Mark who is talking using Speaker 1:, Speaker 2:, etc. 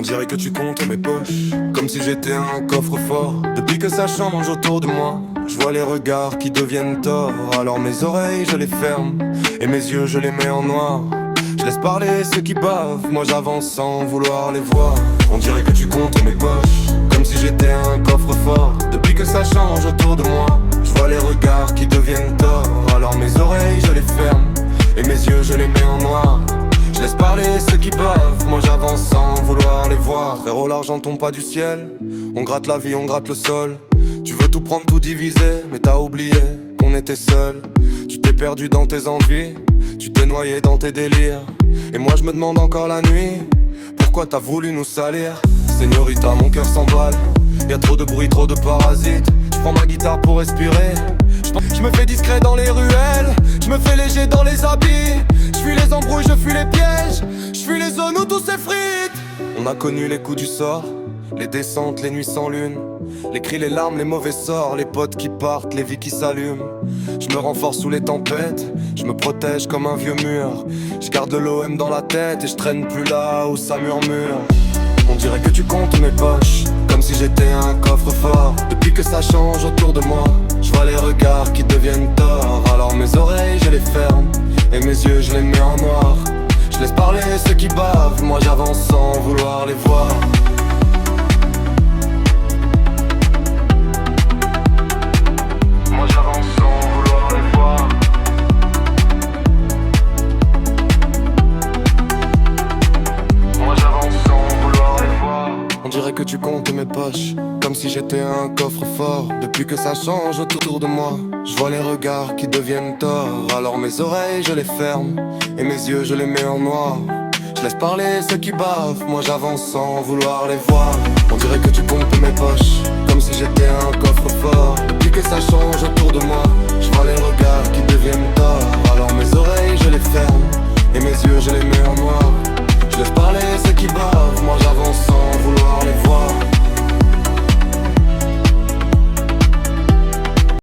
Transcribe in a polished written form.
Speaker 1: On dirait que tu comptes mes poches, comme si j'étais un coffre-fort. Depuis que ça change autour de moi, je vois les regards qui deviennent torts. Alors mes oreilles je les ferme, et mes yeux je les mets en noir. Je laisse parler ceux qui bavent, moi j'avance sans vouloir les voir. On dirait que tu comptes mes poches, comme si j'étais un coffre-fort. Depuis que ça change autour de moi, je vois les regards qui deviennent torts. Alors mes oreilles je les ferme, et mes yeux je les mets en noir. Je laisse parler ceux qui bavent, moi j'avance sans vouloir les voir. Frérot, l'argent tombe pas du ciel, on gratte la vie, on gratte le sol. Tu veux tout prendre, tout diviser, mais t'as oublié qu'on était seuls. Tu t'es perdu dans tes envies, tu t'es noyé dans tes délires. Et moi je me demande encore la nuit, pourquoi t'as voulu nous salir. Señorita, mon cœur s'emballe, y'a trop de bruit, trop de parasites. Je prends ma guitare pour respirer, je me fais discret dans les ruelles, je me fais léger dans les habits. Je fuis les embrouilles, je fuis les pièges, je fuis les zones où tout s'effrite. On a connu les coups du sort, les descentes, les nuits sans lune, les cris, les larmes, les mauvais sorts, les potes qui partent, les vies qui s'allument. Je me renforce sous les tempêtes, je me protège comme un vieux mur. Je garde l'OM dans la tête et je traîne plus là où ça murmure. On dirait que tu comptes mes poches, comme si j'étais un coffre-fort. Depuis que ça change autour de moi, je vois les regards qui deviennent torts. Alors mes oreilles je les ferme, et mes yeux je les mets en noir. Je laisse parler ceux qui bavent, moi j'avance sans vouloir les voir. Moi j'avance sans vouloir les voir. Moi j'avance sans vouloir les voir. On dirait que tu comptes mes poches, comme si j'étais un coffre-fort. Depuis que ça change autour de moi, je vois les regards qui deviennent torts. Alors mes oreilles je les ferme, et mes yeux je les mets en noir. Je laisse parler ceux qui bavent, moi j'avance sans vouloir les voir. On dirait que tu comptes mes poches, comme si j'étais un coffre-fort. Depuis que ça change